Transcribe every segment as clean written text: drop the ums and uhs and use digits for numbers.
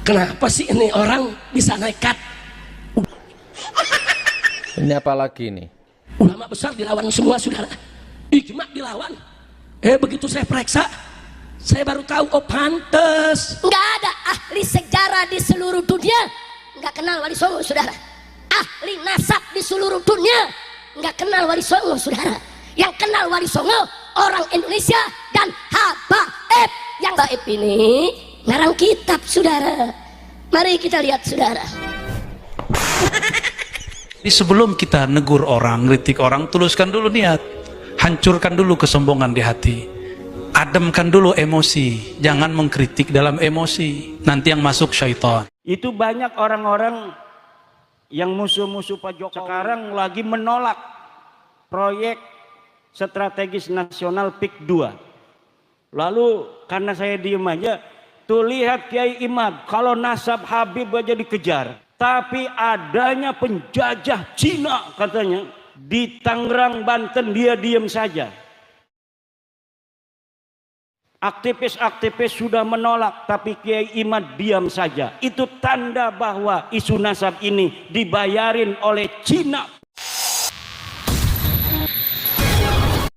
Kenapa sih ini orang bisa nekat? Ini apa lagi nih? Ulama besar dilawan semua, saudara. Ijma dilawan. Begitu saya periksa, saya baru tahu, oh pantes. Nggak ada ahli sejarah di seluruh dunia nggak kenal Wali Songo, saudara. Ahli nasab di seluruh dunia nggak kenal Wali Songo, saudara. Yang kenal Wali Songo orang Indonesia dan habaib. Yang gaib ini ngarang kitab, saudara. Mari kita lihat, saudara. Jadi sebelum kita negur orang, kritik orang, tuluskan dulu niat, hancurkan dulu kesombongan di hati, ademkan dulu emosi, jangan mengkritik dalam emosi, nanti yang masuk syaitan. Itu banyak orang-orang yang musuh-musuh Pak Jokowi sekarang lagi menolak proyek strategis nasional PIK 2. Lalu karena saya diem aja, tuh lihat Kiai Imad, kalau nasab Habib aja dikejar. Tapi adanya penjajah Cina katanya di Tangerang, Banten, dia diem saja. Aktivis-aktivis sudah menolak, tapi Kiai Imad diam saja. Itu tanda bahwa isu nasab ini dibayarin oleh Cina.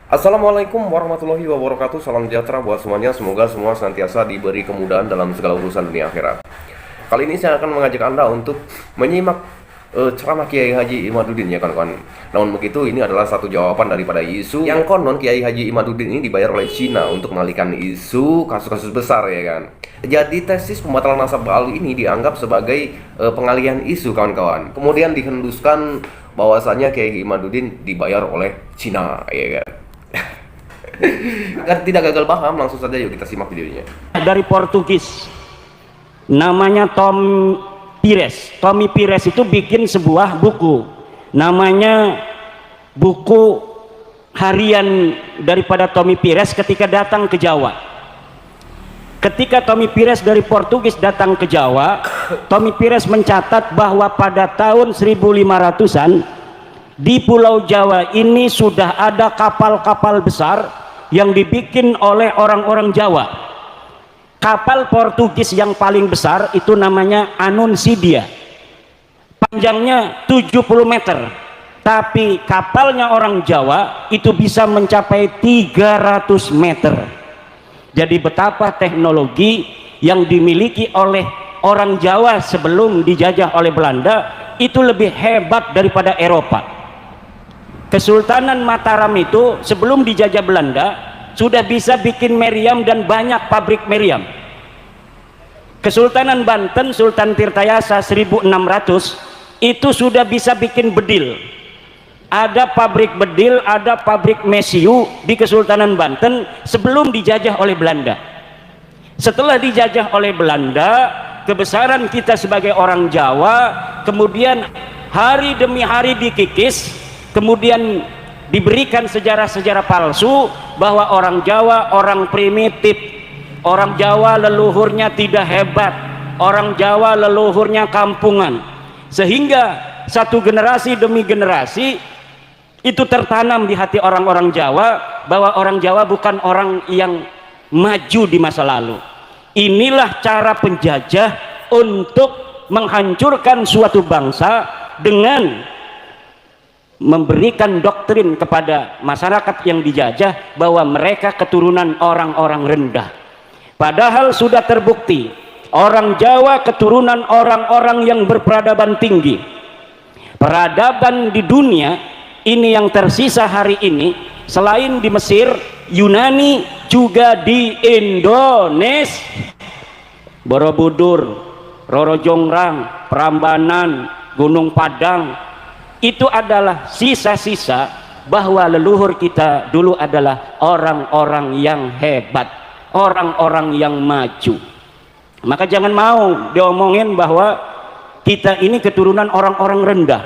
Assalamualaikum warahmatullahi wabarakatuh. Salam sejahtera buat semuanya. Semoga semua senantiasa diberi kemudahan dalam segala urusan dunia akhirat. Kali ini saya akan mengajak Anda untuk menyimak ceramah Kiai Haji Imaduddin, ya kawan-kawan. Namun begitu, ini adalah satu jawaban daripada isu yang konon Kiai Haji Imaduddin ini dibayar oleh Cina untuk mengalihkan isu kasus-kasus besar, ya kan. Jadi tesis pembatalan nasab baru ini dianggap sebagai pengalihan isu, kawan-kawan. Kemudian dihembuskan bahwasanya Kiai Imaduddin dibayar oleh Cina, ya kan. Agar tidak gagal paham, langsung saja yuk kita simak videonya. Dari Portugis, namanya Tommy Pires itu bikin sebuah buku, namanya buku harian daripada Tommy Pires ketika datang ke Jawa. Ketika Tommy Pires dari Portugis datang ke Jawa, Tommy Pires mencatat bahwa pada tahun 1500-an di Pulau Jawa ini sudah ada kapal-kapal besar yang dibikin oleh orang-orang Jawa. Kapal Portugis yang paling besar itu namanya Anuncidia, panjangnya 70 meter, tapi kapalnya orang Jawa itu bisa mencapai 300 meter. Jadi betapa teknologi yang dimiliki oleh orang Jawa sebelum dijajah oleh Belanda itu lebih hebat daripada Eropa. Kesultanan Mataram itu sebelum dijajah Belanda sudah bisa bikin meriam dan banyak pabrik meriam. Kesultanan Banten, Sultan Tirtayasa 1600 itu sudah bisa bikin bedil. Ada pabrik bedil, ada pabrik mesiu di Kesultanan Banten sebelum dijajah oleh Belanda. Setelah dijajah oleh Belanda, kebesaran kita sebagai orang Jawa kemudian hari demi hari dikikis, kemudian diberikan sejarah-sejarah palsu bahwa orang Jawa orang primitif, orang Jawa leluhurnya tidak hebat, orang Jawa leluhurnya kampungan, sehingga satu generasi demi generasi itu tertanam di hati orang-orang Jawa bahwa orang Jawa bukan orang yang maju di masa lalu. Inilah cara penjajah untuk menghancurkan suatu bangsa dengan memberikan doktrin kepada masyarakat yang dijajah bahwa mereka keturunan orang-orang rendah. Padahal sudah terbukti orang Jawa keturunan orang-orang yang berperadaban tinggi. Peradaban di dunia ini yang tersisa hari ini selain di Mesir, Yunani, juga di Indonesia. Borobudur, Roro Jonggrang, Prambanan, Gunung Padang, itu adalah sisa-sisa bahwa leluhur kita dulu adalah orang-orang yang hebat, orang-orang yang maju. Maka jangan mau diomongin bahwa kita ini keturunan orang-orang rendah,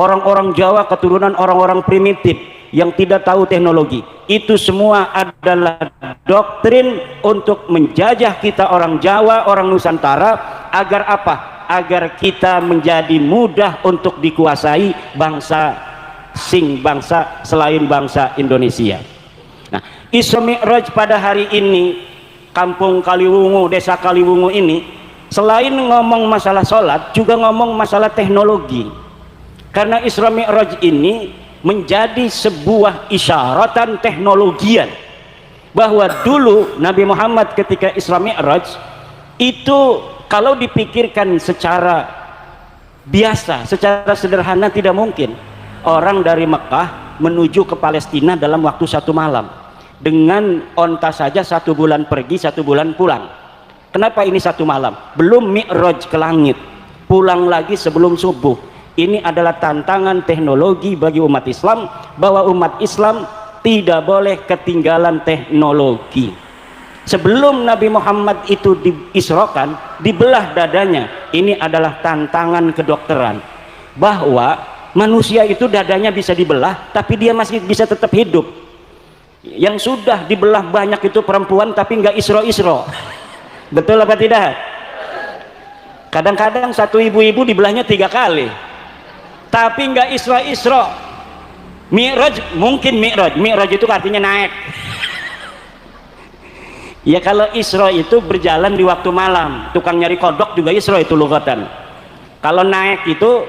orang-orang Jawa keturunan orang-orang primitif yang tidak tahu teknologi. Itu semua adalah doktrin untuk menjajah kita orang Jawa, orang Nusantara, agar apa? Agar kita menjadi mudah untuk dikuasai bangsa selain bangsa Indonesia. Nah, Isra Mi'raj pada hari ini, kampung Kaliwungu, desa Kaliwungu ini selain ngomong masalah sholat juga ngomong masalah teknologi, karena Isra Mi'raj ini menjadi sebuah isyaratan teknologian bahwa dulu Nabi Muhammad ketika Isra Mi'raj itu kalau dipikirkan secara biasa, secara sederhana tidak mungkin orang dari Mekah menuju ke Palestina dalam waktu 1 malam. Dengan onta saja 1 bulan pergi 1 bulan pulang. Kenapa ini 1 malam? Belum Mi'raj ke langit, pulang lagi sebelum subuh. Ini adalah tantangan teknologi bagi umat Islam, bahwa umat Islam tidak boleh ketinggalan teknologi. Sebelum Nabi Muhammad itu diisrokan, dibelah dadanya. Ini adalah tantangan kedokteran, bahwa manusia itu dadanya bisa dibelah tapi dia masih bisa tetap hidup. Yang sudah dibelah banyak itu perempuan tapi nggak isro-isro. Betul apa tidak? Kadang-kadang satu ibu-ibu dibelahnya 3 kali tapi nggak isro-isro. Mi'raj mungkin Mi'raj itu artinya naik. Ya kalau Isra itu berjalan di waktu malam, tukang nyari kodok juga Isra itu lugatan. Kalau naik itu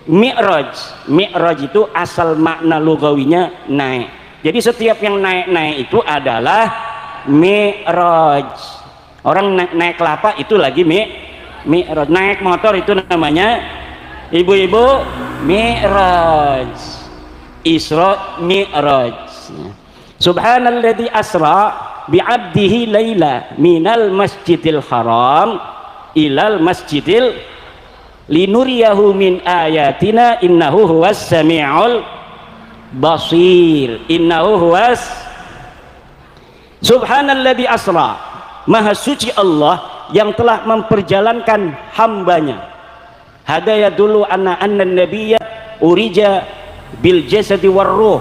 Mi'raj itu asal makna lugawinya naik. Jadi setiap yang naik-naik itu adalah Mi'raj. Orang naik kelapa itu lagi Mi'raj. Naik motor itu namanya ibu-ibu Mi'raj. Isra Mi'raj. Subhanalladzi asra bi'abdihi laila minal masjidil haram ilal masjidil linuriyahu min ayatina innahu huwas sami'ul basir. Subhanalladzi asra, maha suci Allah yang telah memperjalankan hambanya. Hadaya dulu anna nabiyya urija bil jasadi war ruh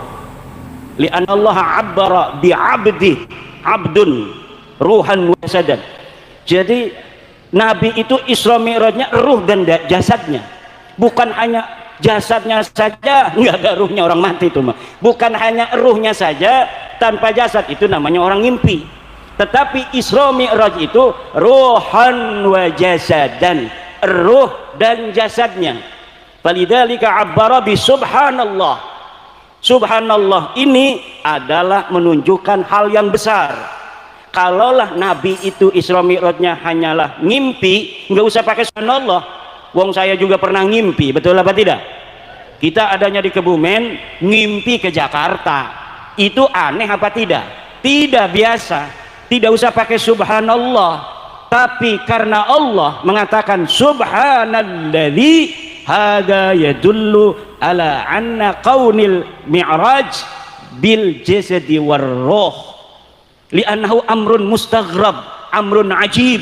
li'an Allah abbara bi'abdi abdun ruhan wa jasadan. Jadi Nabi itu Isra Mi'rajnya ruh dan jasadnya, bukan hanya jasadnya saja, nggak ada ruhnya, orang mati itu mah. Bukan hanya ruhnya saja tanpa jasad, itu namanya orang ngimpi. Tetapi Isra Mi'raj itu ruhan wa jasadan, ruh dan jasadnya. Falidzalika abbara bi subhanallah. Subhanallah ini adalah menunjukkan hal yang besar. Kalaulah Nabi itu Isra Mi'rajnya hanyalah ngimpi, nggak usah pakai subhanallah. Wong saya juga pernah ngimpi, betul apa tidak? Kita adanya di Kebumen, ngimpi ke Jakarta. Itu aneh apa tidak? Tidak biasa. Tidak usah pakai subhanallah. Tapi karena Allah mengatakan subhanalladzi hada yadullu ala anna qaunil mi'raj bil jasadi war ruh li'annahu amrun mustaghrab, amrun ajib,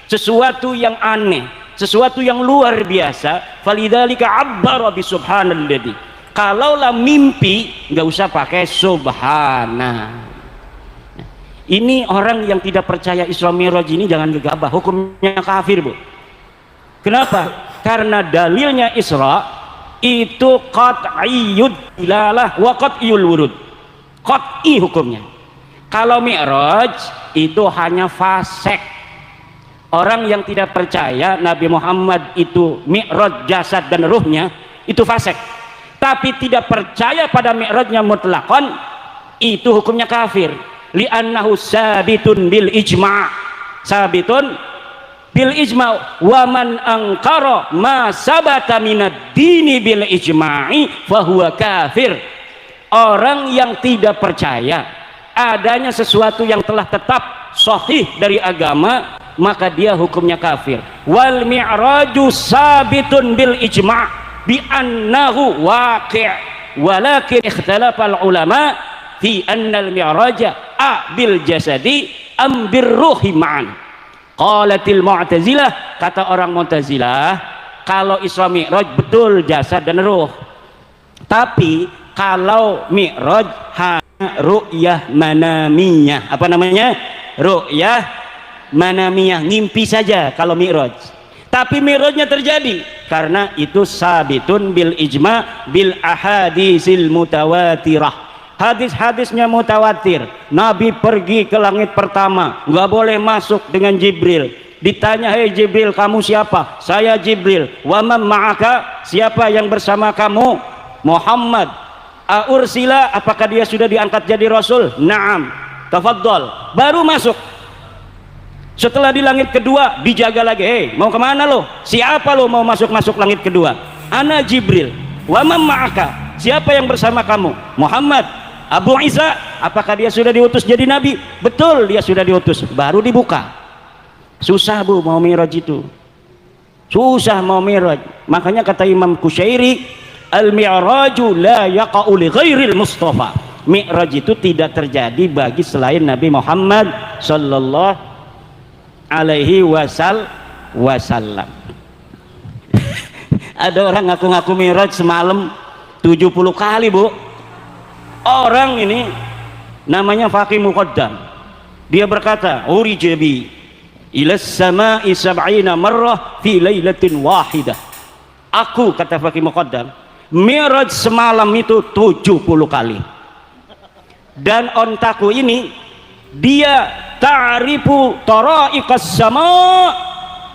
sesuatu yang aneh, sesuatu yang luar biasa. Falidzalika abbara bi subhanalladzi. Kalaulah mimpi nggak usah pakai subhana. Ini orang yang tidak percaya Isra Mi'raj ini jangan gegabah, hukumnya kafir, Bu. Kenapa? Karena dalilnya Isra itu qat'iyyud dilalah wa qat'iyul wurud, qat'i hukumnya. Kalau Mi'raj itu hanya fasek. Orang yang tidak percaya Nabi Muhammad itu Mi'raj jasad dan ruhnya itu fasek, tapi tidak percaya pada Mi'rajnya mutlaqan, itu hukumnya kafir. Li'annahu sabitun bil ijma', sabitun bil ijma', wa man angkara ma sabata minad dini bil ijma'i fahuwa kafir. Orang yang tidak percaya adanya sesuatu yang telah tetap sahih dari agama, maka dia hukumnya kafir. Wal mi'raju sabitun bil ijma' bi annahu waqi', walakin ikhtalafa al ulama fi anna al mi'raja bil jasadi am bir ruhi ma'an. Qalatil mu'tazilah, kata orang Mu'tazilah, kalau Isra Mi'raj betul jasad dan ruh, tapi kalau Mi'raj hanya ru'yah manamiyah. Apa namanya? Ru'yah manamiyah, ngimpi saja kalau Mi'raj. Tapi Mi'rajnya terjadi karena itu sabitun bil ijma' bil ahadisil mutawatirah. Hadis-hadisnya mutawatir. Nabi pergi ke langit pertama, nggak boleh masuk dengan Jibril. Ditanya, hei Jibril, kamu siapa? Saya Jibril. Wa man ma'aka? Siapa yang bersama kamu? Muhammad. Ursila, apakah dia sudah diangkat jadi rasul? Naam. Tafadhol. Baru masuk. Setelah di langit kedua dijaga lagi. Hei, mau kemana lo? Siapa lo mau masuk langit kedua? Ana Jibril. Wa man ma'aka? Siapa yang bersama kamu? Muhammad. Abu Isa, apakah dia sudah diutus jadi nabi? Betul, dia sudah diutus. Baru dibuka. Susah bu mau Mi'raj itu, susah mau Mi'raj. Makanya kata Imam Kusyairi, al-mi'raju la yaqa'u li ghairil Mustafa. Mi'raj itu tidak terjadi bagi selain Nabi Muhammad sallallahu alaihi wasallam. Ada orang ngaku-ngaku Mi'raj semalam 70 kali bu. Orang ini namanya Faqih Muqaddam, dia berkata, urijabi ilas sama'i sab'ina marrah fi lailatin wahidah. Aku, kata Faqih Muqaddam, Mi'raj semalam itu 70 kali. Dan ontaku ini dia ta'rifu tara'iqas sama',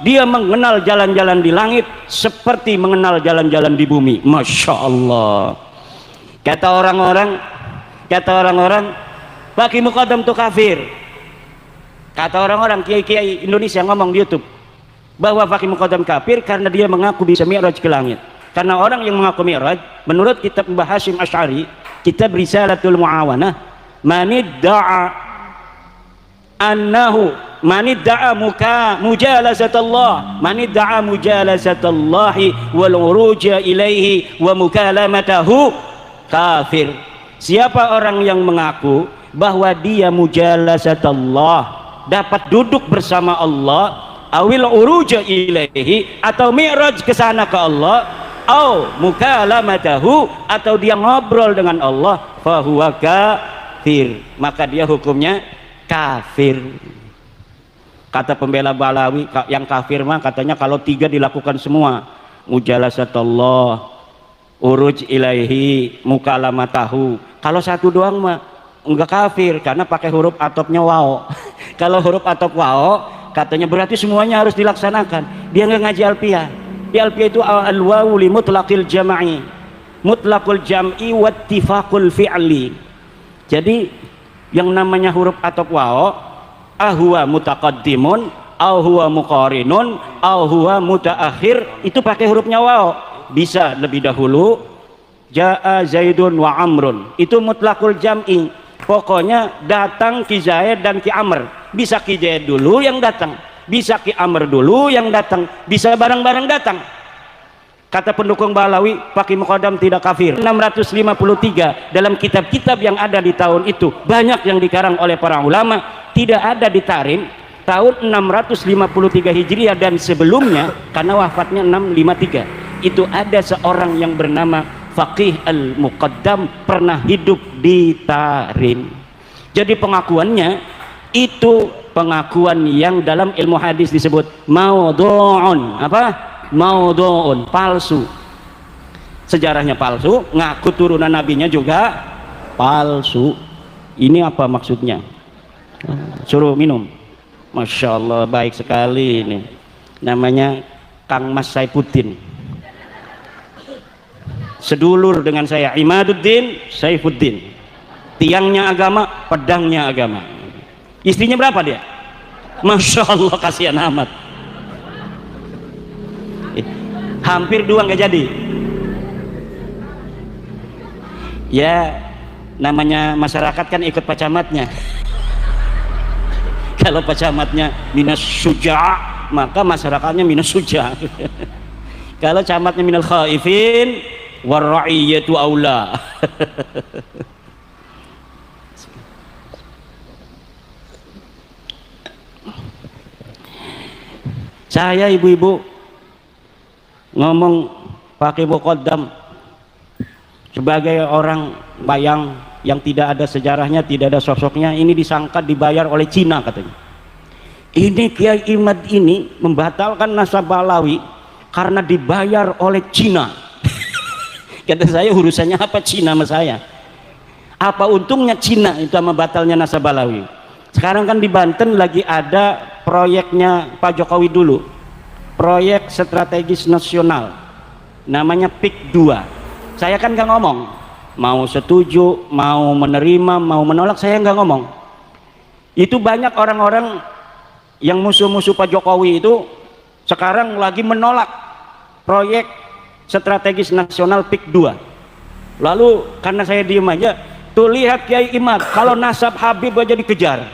dia mengenal jalan-jalan di langit seperti mengenal jalan-jalan di bumi. Masya Allah. Kata orang-orang Faqih Muqaddam itu kafir. Kata orang-orang kiai-kiai Indonesia ngomong di YouTube bahwa Faqih Muqaddam kafir karena dia mengaku bisa Mi'raj ke langit. Karena orang yang mengaku Mi'raj, menurut kitab Mbah Hashim Asy'ari, kitab Risalatul Mu'awanah, manidda'a annahu manidda'a mujalasatullah, manidda'a mujalasatullahi wal uruja ilaihi wa mukalamatahu kafir. Siapa orang yang mengaku bahwa dia mujalasatullah, dapat duduk bersama Allah, awil uruja ilaihi, atau mi'raj ke sana ke Allah, au mukalamatahu, atau dia ngobrol dengan Allah, fahuwa kafir, maka dia hukumnya kafir. Kata pembela Balawi, yang kafir mah katanya kalau 3 dilakukan semua, mujalasatullah, uruj ilaihi, mukalamatahu. Kalau 1 doang mah enggak kafir karena pakai huruf atopnya waw. Kalau huruf atop waw katanya berarti semuanya harus dilaksanakan. Dia nggak ngaji alfiyah. Di alfiyah itu al-wawu li mutlaqil jam'i, mutlaqul jam'i wa ittifaqul fi'li. Jadi yang namanya huruf atop waw, ahwa mutaqaddimun, au huwa muqarinun, au huwa mutaakhir, itu pakai hurufnya waw. Bisa lebih dahulu, jaa zaidun wa amrun, itu mutlaqul jam'i. Pokoknya datang Ki Zaid dan Ki Amr, bisa Ki Zaid dulu yang datang, bisa Ki Amr dulu yang datang, bisa bareng-bareng datang. Kata pendukung Balawi, Faqih Muqaddam tidak kafir. 653 dalam kitab-kitab yang ada di tahun itu, banyak yang dikarang oleh para ulama, tidak ada di Tarim tahun 653 Hijriah dan sebelumnya, karena wafatnya 653. Itu ada seorang yang bernama Faqih Al-Muqaddam pernah hidup di Tarim. Jadi pengakuannya itu pengakuan yang dalam ilmu hadis disebut maudhu'un. Apa? Maudhu'un, palsu. Sejarahnya palsu, ngaku turunan nabinya juga palsu. Ini apa maksudnya? Suruh minum. Masya Allah, baik sekali ini. Namanya Kang Mas Saifuddin. Sedulur dengan saya, Imaduddin Saifuddin. Tiangnya agama, pedangnya agama. Istrinya berapa dia? Masya Allah, kasihan amat. Hampir 2 nggak jadi. Ya, namanya masyarakat kan ikut Pak Camatnya. Kalau Pak Camatnya minas syuja', maka masyarakatnya minas syuja'. Kalau camatnya minal khaifin, warra'iyatu aula. Saya ibu-ibu ngomong Faqih Muqaddam sebagai orang bayang yang tidak ada sejarahnya, tidak ada sosoknya, ini disangka dibayar oleh Cina katanya. Ini Kiai Imad ini membatalkan nasab Balawi karena dibayar oleh Cina. Kata saya, urusannya apa Cina sama saya? Apa untungnya Cina itu sama batalnya nasab Balawi? Sekarang kan di Banten lagi ada proyeknya Pak Jokowi dulu, proyek strategis nasional, namanya PIK 2. Saya kan nggak ngomong, mau setuju, mau menerima, mau menolak, saya nggak ngomong. Itu banyak orang-orang yang musuh-musuh Pak Jokowi itu sekarang lagi menolak proyek strategis nasional PIK 2. Lalu karena saya diem aja, tuh lihat Kiai Imad, kalau nasab Habib aja dikejar.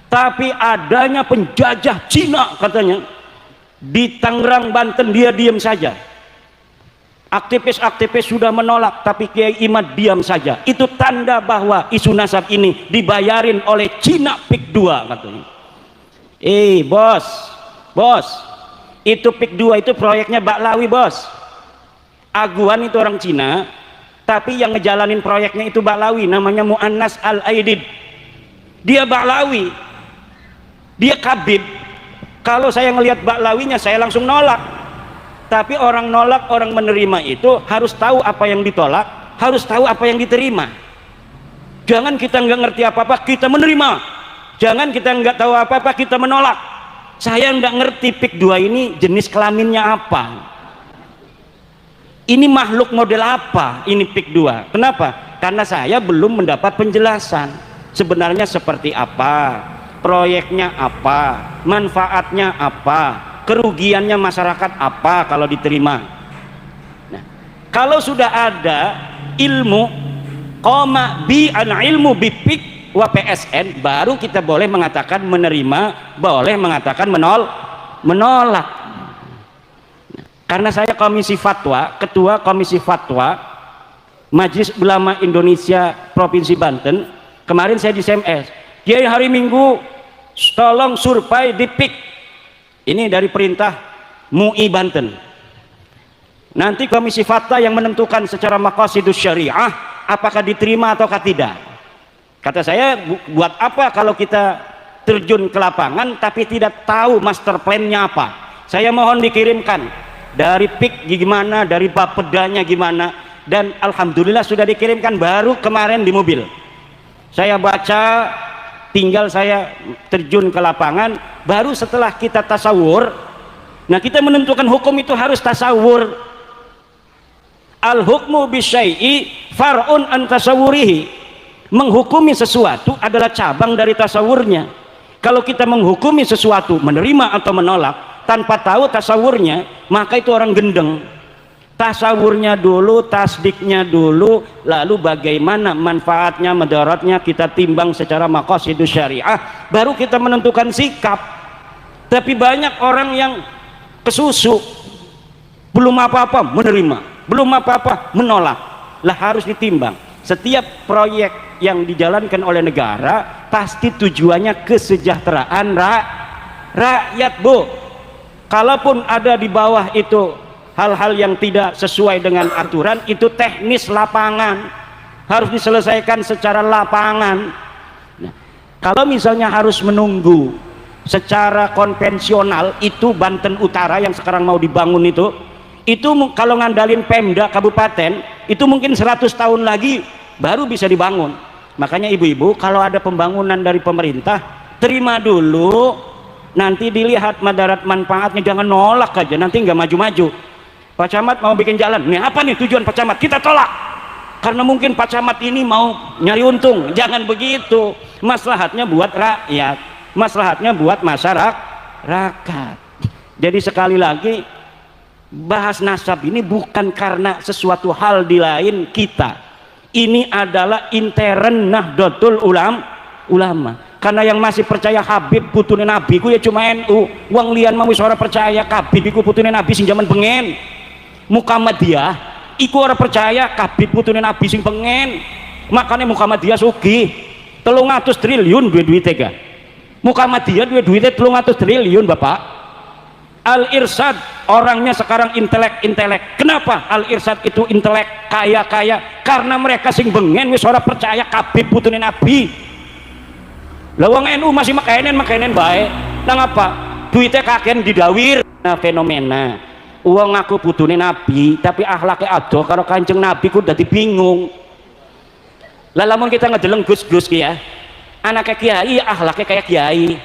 Tapi adanya penjajah Cina katanya di Tangerang, Banten, dia diam saja. Aktivis-aktivis sudah menolak, tapi Kiai Imad diam saja. Itu tanda bahwa isu nasab ini dibayarin oleh Cina PIK 2 katanya. Bos, itu PIK 2 itu proyeknya Baklawi bos. Aguan itu orang Cina, tapi yang ngejalanin proyeknya itu Baklawi, namanya Mu'annas Al-Aidid. Dia Baklawi, dia Kabib. Kalau saya ngelihat Baklawinya saya langsung nolak. Tapi orang nolak, orang menerima itu harus tahu apa yang ditolak, harus tahu apa yang diterima. Jangan kita nggak ngerti apa-apa kita menerima, jangan kita nggak tahu apa-apa kita menolak. Saya nggak ngerti PIK 2 ini jenis kelaminnya apa, ini makhluk model apa ini PIK 2. Kenapa? Karena saya belum mendapat penjelasan sebenarnya seperti apa, proyeknya apa, manfaatnya apa, kerugiannya masyarakat apa kalau diterima. Nah, kalau sudah ada ilmu koma bi an ilmu bi PIK wa PSN, baru kita boleh mengatakan menerima, boleh mengatakan menolak. Karena saya komisi fatwa, ketua komisi fatwa Majelis Ulama Indonesia Provinsi Banten, kemarin saya di SMS, Kiai hari Minggu tolong survei di PIK. Ini dari perintah MUI Banten. Nanti komisi fatwa yang menentukan secara maqasidus syariah apakah diterima ataukah tidak. Kata saya, buat apa kalau kita terjun ke lapangan tapi tidak tahu master plan-nya apa. Saya mohon dikirimkan dari PIK gimana, dari bapedanya gimana, dan alhamdulillah sudah dikirimkan baru kemarin di mobil. Saya baca, tinggal saya terjun ke lapangan, baru setelah kita tasawur. Nah, kita menentukan hukum itu harus tasawur. Al hukmu bisyai'i far'un an tasawurihi. Menghukumi sesuatu adalah cabang dari tasawurnya. Kalau kita menghukumi sesuatu, menerima atau menolak tanpa tahu tasawurnya, maka itu orang gendeng. Tasawurnya dulu, tasdiknya dulu, lalu bagaimana manfaatnya, madaratnya kita timbang secara maqasidus syariah, baru kita menentukan sikap. Tapi banyak orang yang kesusu, belum apa-apa menerima, belum apa-apa menolak. Lah harus ditimbang. Setiap proyek yang dijalankan oleh negara pasti tujuannya kesejahteraan rakyat, Bu. Kalaupun ada di bawah itu hal-hal yang tidak sesuai dengan aturan, itu teknis lapangan, harus diselesaikan secara lapangan. Nah, kalau misalnya harus menunggu secara konvensional, itu Banten Utara yang sekarang mau dibangun itu kalau ngandalin Pemda kabupaten itu mungkin 100 tahun lagi baru bisa dibangun. Makanya ibu-ibu, kalau ada pembangunan dari pemerintah, terima dulu, nanti dilihat madarat manfaatnya, jangan nolak aja, nanti nggak maju-maju. Pak Camat mau bikin jalan, nih apa nih tujuan Pak Camat, kita tolak karena mungkin Pak Camat ini mau nyari untung. Jangan begitu, maslahatnya buat rakyat, maslahatnya buat masyarakat. Jadi sekali lagi, bahas nasab ini bukan karena sesuatu hal di lain kita, ini adalah intern Nahdlatul Ulama. Karena yang masih percaya Habib putune Nabi ku ya cuma NU. Wong liyan mau wis ora percaya Habib iku putune Nabi sing jaman bengen. Muhammadiyah iku ora percaya Habib putune Nabi sing bengen. Makanya Muhammadiyah sugih 300 triliun duit-duite ga. Muhammadiyah duit-duite 300 triliun, Bapak. Al-Irsyad orangnya sekarang intelek. Kenapa Al-Irsyad itu intelek, kaya? Karena mereka sing bengen wis ora percaya Habib putune Nabi. Lah wong NU masih makanan baik. Nang apa? Duitnya kakean didawir. Nah, fenomena uang ngaku putune Nabi tapi akhlaknya adoh karo Kanjeng Nabi ku dadi bingung. Lah lamun kita ngedeleng Gus-Gus ki ya, Anaknya kiai akhlaknya kayak kiai,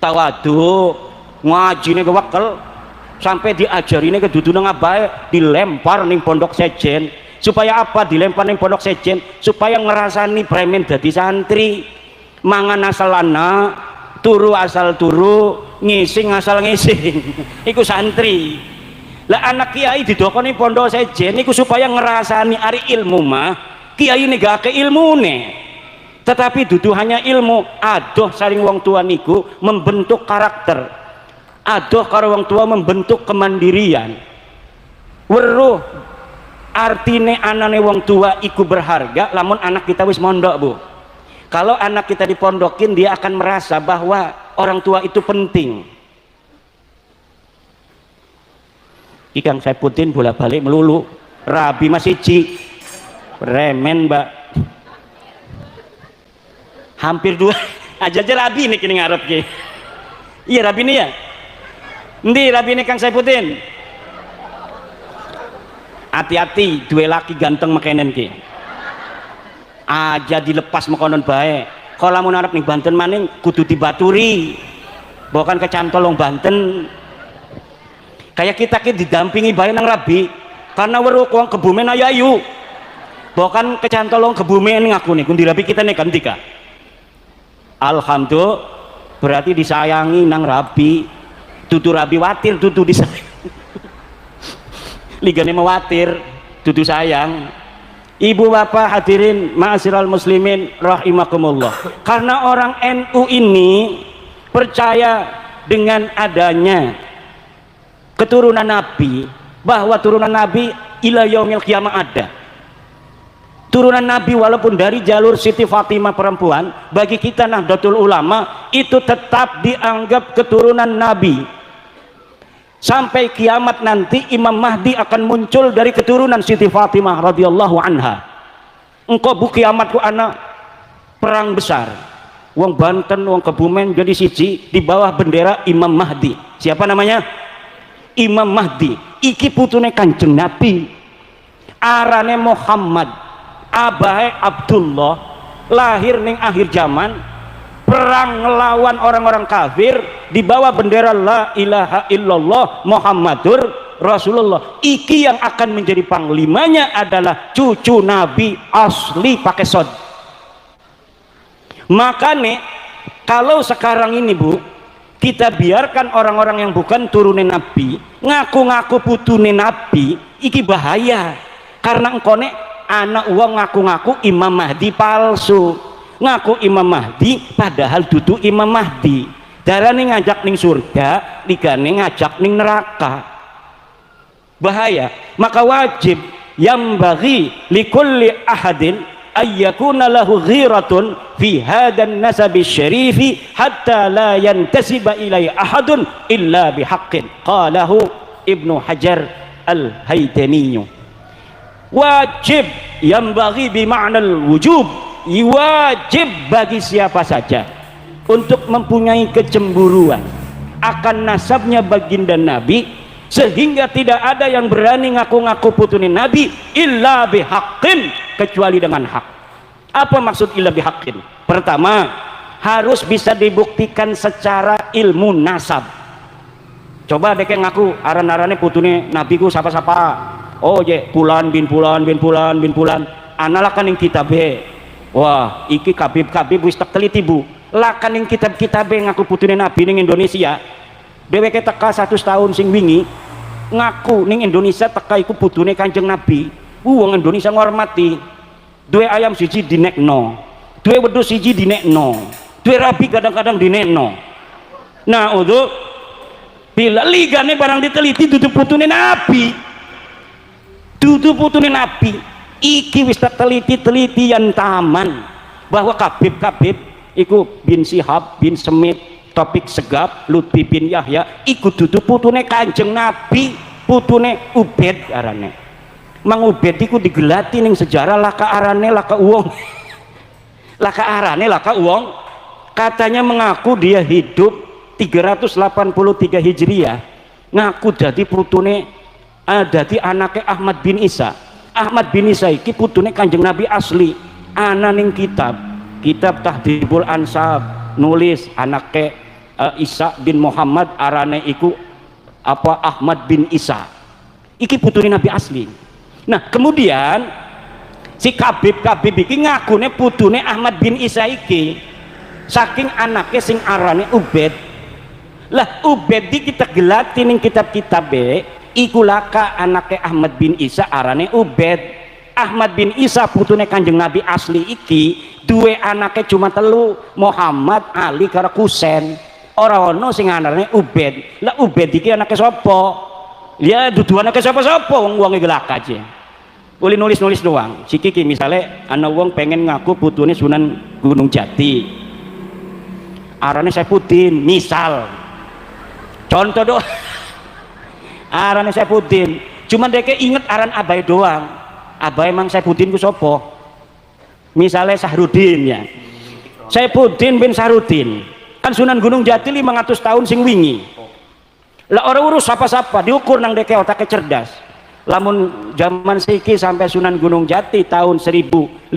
tawadu, ngajine kewakel, sampai diajarine kedudu nang abae, dilempar ning pondok sejen. Supaya apa dilempar ning pondok sejen? Supaya ngerasani premen dadi santri, mangan asal anak, turu asal turu, ngising asal ngising. Iku santri. Lah anak kiai didokoni pondok sejen iku supaya ngerasani ari ilmu mah kiai negake ilmune. Tetapi dudu hanya ilmu, adoh saring wong tua niku membentuk karakter, adoh karo wong tua membentuk kemandirian. Weruh artine anane wong tua iku berharga lamun anak kita wis mondok, Bu. Kalau anak kita dipondokin, dia akan merasa bahwa orang tua itu penting. Ikang saya putin bolak-balik melulu, rabi masih ci remen, Mbak. Hampir 2 aja rabi nih kini ngarep ki. Iya rabi nih ya. Endi rabi nih Kang Saiputin? Hati-hati, dua laki ganteng makenen ki. Aja dilepas mekonon bae. Kalau mau narap nih Banten maning kudu dibaturi. Bukan kecantolong Banten. Kayak kita ki didampingi bae nang rabi karena weruh wong kebumen ayayu. Bukan kecantolong kebumen ngaku nih kundi rabi kita nih kantika. Alhamdulillah berarti disayangi nang rabi, tutu rabi watir, tutu disayang. Ligane mewatir, tutu sayang. Ibu bapak hadirin ma'asyiral muslimin rahimakumullah. Karena orang NU ini percaya dengan adanya keturunan Nabi, bahwa turunan Nabi ila yaumil qiyamah ada. Turunan Nabi walaupun dari jalur Siti Fatimah perempuan, bagi kita Nahdlatul Ulama itu tetap dianggap keturunan Nabi. Sampai kiamat nanti Imam Mahdi akan muncul dari keturunan Siti Fatimah radhiyallahu anha. Engkau bu kiamatku anak perang besar. Wong Banten, wong Kebumen jadi siji di bawah bendera Imam Mahdi. Siapa namanya? Imam Mahdi. Iki putune Kanjeng Nabi. Arane Muhammad. Abahe Abdullah, lahir ning akhir zaman, perang ngelawan orang-orang kafir di bawah bendera la ilaha illallah Muhammadur Rasulullah. Iki yang akan menjadi panglimanya adalah cucu Nabi asli pakai sod. Makanya kalau sekarang ini Bu, kita biarkan orang-orang yang bukan turunan Nabi ngaku-ngaku putune Nabi, iki bahaya. Karena engkone anak uang ngaku-ngaku Imam Mahdi palsu, ngaku Imam Mahdi padahal dudu Imam Mahdi. Darane ngajak ning surga, ligane ngajak ning neraka. Bahaya. Maka wajib yang bagi likulli ahadin ayyakuna lahu ghiratun fi hadan nasabi syarifi hatta la yantasiba ilai ahadun illa bihaqqin. Qalahu Ibnu Hajar Al-Haytami. Wajib yang bagi bima'nal wujub, wajib bagi siapa saja untuk mempunyai kecemburuan akan nasabnya baginda Nabi, sehingga tidak ada yang berani ngaku-ngaku putune Nabi illa bihaqqin, kecuali dengan hak. Apa maksud illa bihaqqin? Pertama, harus bisa dibuktikan secara ilmu nasab. Coba dek ngaku aran-arane putune Nabi ku sapa-sapa. Oh je pulan bin pulan bin pulan bin pulan, analakan yang kitabe. Wah iki kabib wis tak teliti Bu, lakan yang kitab-kitabe ngaku putune Nabi ning Indonesia. Dheweke teka 100 tahun sing wingi ngaku ning Indonesia teka iku putune Kanjeng Nabi. Wong Indonesia ngormati. Duwe ayam siji dinekno, duwe wedhus siji dinekno, duwe rabi kadang-kadang dinekno. Nah untuk bila ligane barang diteliti dudu putune Nabi, dudu putune Nabi. Iki wis teliti-telitian taman bahwa kabib iku bin Sihab bin Semit, Topik Segap, Lutfi bin Yahya iku dudu putune Kanjeng Nabi, putune Ubed arane. Mang Ubed iku digelati ning sejarah laka arane laka uwong. Laka arane laka uwong. Katanya mengaku dia hidup 383 Hijriah. Ngaku jadi putune dadi anake Ahmad bin Isa. Ahmad bin Isa iki putune Kanjeng Nabi asli. Ana ning kitab kitab Tahdhibul Ansab nulis anake Isa bin Muhammad arane iku apa Ahmad bin Isa, iki putune Nabi asli. Nah kemudian si Kabib iki ngakune putune Ahmad bin Isa iki saking anaknya sing arane Ubed. Lah Ubed di kita gelati ning kitab-kitab iku laka anaknya Ahmad bin Isa arane Ubed. Ahmad bin Isa putune Kanjeng Nabi asli iki duwe anaknya cuma telu, Muhammad, Ali karo Husain. Ora ono sing arane Ubed. Lah Ubed iki anake sapa? Ya dudu anake sapa-sapa wong-wong gelaka aja. Boleh nulis-nulis doang. Sikiki misalnya ana wong pengen ngaku putune Sunan Gunung Jati. Arane Saifuddin, misal. Contoh doang. Arane Saifuddin. Cuma deke inget aran abai doang. Abai emang Saifuddin ku sapa? Misalnya Sahrudin ya. Saifuddin bin Sahrudin. Kan Sunan Gunung Jati 500 tahun sing wingi. Lah orang urus siapa-siapa diukur nang deke otake cerdas. Lamun zaman siki sampai Sunan Gunung Jati tahun 1570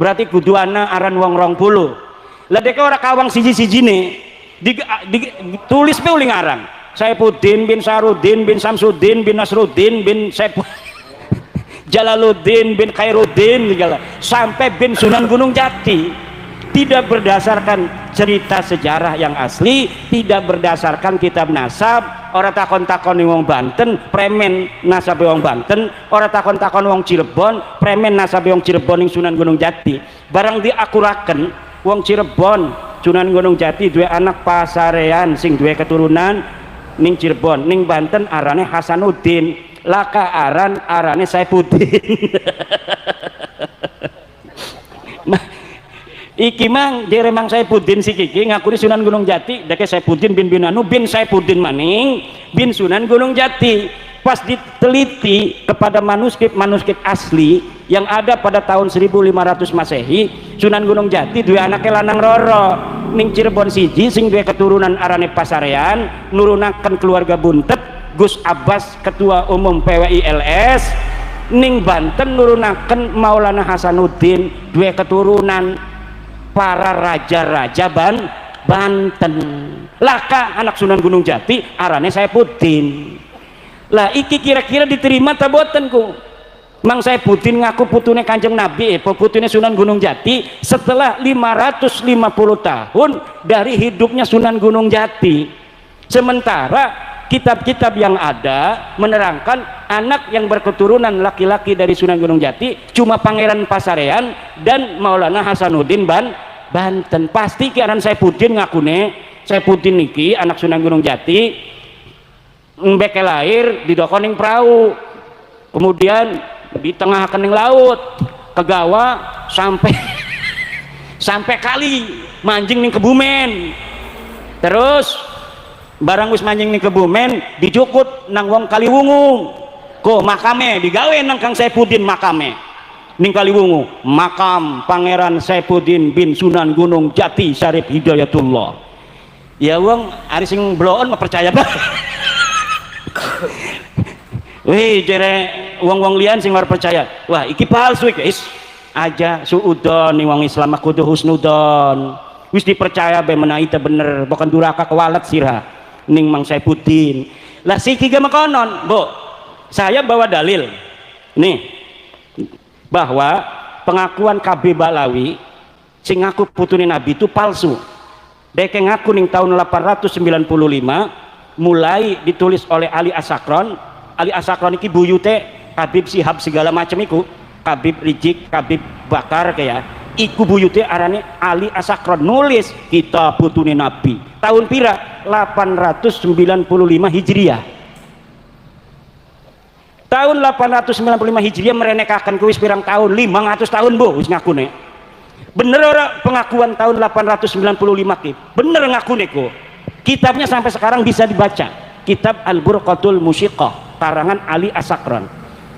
berarti kudu ana aran wong 20. Lah deke ora kawang siji-sijine tulis pe uling aran. Saifuddin bin Sarudin bin Samsuddin bin Nasruddin bin Jalaluddin bin Khairuddin sampai bin Sunan Gunung Jati. Tidak berdasarkan cerita sejarah yang asli, tidak berdasarkan kitab nasab. Orang takon-takon wong Banten premen nasab wong Banten, orang takon-takon wong Cirebon premen nasab wong Cirebon ning Sunan Gunung Jati. Barang diakuraken wong Cirebon Sunan Gunung Jati duwe anak pasarean sing duwe keturunan ning Cirebon, ning Banten arane Hasanuddin, laka arane Saifuddin. Iki mang jere mang Saifuddin sikiki ngakuni Sunan Gunung Jati deke Saifuddin bin Anu bin Saifuddin maning bin Sunan Gunung Jati. Pas diteliti kepada manuskrip asli yang ada pada tahun 1500 Masehi, Sunan Gunung Jati duwe anake lanang roro ning Cirebon siji sing duwe keturunan arane Pasarean nurunaken keluarga Buntet Gus Abbas ketua umum PWILS, ning Banten nurunaken Maulana Hasanuddin duwe keturunan para raja-raja Banten. Laka anak Sunan Gunung Jati arane Saifuddin. Lah iki kira-kira diterima ta boten ku? Mang Saifuddin ngaku putune Kanjeng Nabi, putune Sunan Gunung Jati setelah 550 tahun dari hidupnya Sunan Gunung Jati. Sementara kitab-kitab yang ada menerangkan anak yang berketurunan laki-laki dari Sunan Gunung Jati cuma Pangeran Pasarean dan Maulana Hasanuddin Banten. Pasti kiaran Saifuddin ngakune Saifuddin niki anak Sunan Gunung Jati mbeke lahir di dokoning perahu, kemudian di tengah kening laut kegawa sampai kali manjing ning Kebumen, terus barang wis manjing ning Kebumen dijukut nang wong Kaliwungu ko makame digawe nang Kang Saifuddin makame ning Kaliwungu, makam Pangeran Saifuddin bin Sunan Gunung Jati Syarif Hidayatullah. Ya wong ari sing bloon mah percaya banget. Wih jere wong-wong lian sing ora percaya, wah iki palsu iki guys aja suudon ning wong Islam kudu husnudon wis dipercaya be menawi teh bener bukan duraka kewalet sirah ning Mang Saifuddin. Lah siki ge makonon, Bu. Saya bawa dalil nih bahwa pengakuan KB Balawi sing ngaku putune Nabi itu palsu. Deke ngaku ning tahun 895 mulai ditulis oleh Ali Asakron. Ali Asakron iki buyute Habib Sihab segala macam iku, Habib Rijik, Habib Bakar kayak iku buyute arane Ali Asakron nulis kitab putune Nabi tahun pira 895 Hijriah. Tahun 895 Hijriah merenekakan kuis pirang tahun 500 tahun Bu wis ngakune. Bener ora pengakuan tahun 895 ki? Bener ngakune ku. Kitabnya sampai sekarang bisa dibaca. Kitab Al-Burqatul Musyiqah karangan Ali Asakron.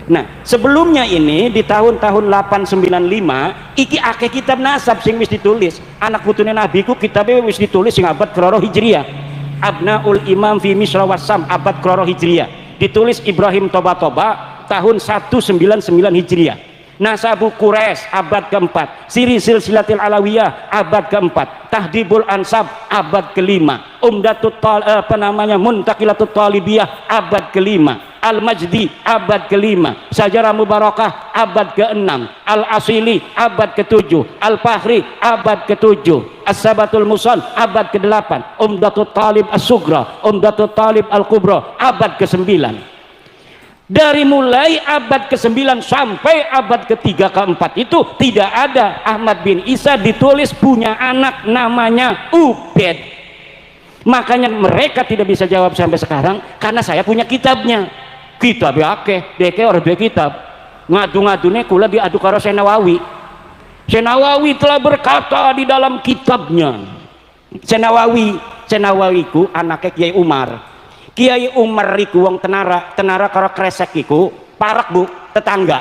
Nah, sebelumnya ini di tahun-tahun 895 iki akeh kitab nasab sing wis ditulis. Anak putune Nabi ku kitabnya wis ditulis sing abad keloro Hijriah. Abnaul Imam fi Misra Wassam abad keloro Hijriah. Ditulis Ibrahim Toba tahun 199 Hijriah. Nasabu Quraisy abad keempat, Siri Silsilatil Alawiyah abad keempat, Tahdibul Ansab abad kelima, Muntaqilatut Talibiyah abad kelima, Al-Majdi abad kelima, Sajarah Mubarakah abad ke-6, Al-Asili abad ke-7, Al-Fahri abad ke-7, As-Sabatul Musal abad ke-8, Umdatut Talib As-Sugra, Umdatut Talib Al-Kubra abad ke-9. Dari mulai abad ke-9 sampai abad ke-3 ke-4 itu tidak ada Ahmad bin Isa ditulis punya anak namanya Ubed. Makanya mereka tidak bisa jawab sampai sekarang karena saya punya kitabnya. Kitabnya akeh, deke orang dua kitab. Ngadu-ngadune kula diadu karo Senawawi. Senawawi telah berkata di dalam kitabnya. Senawawiku anaknya Kiai Umar. Kiai Umar iku wong tenara karo kresek iku parak bu tetangga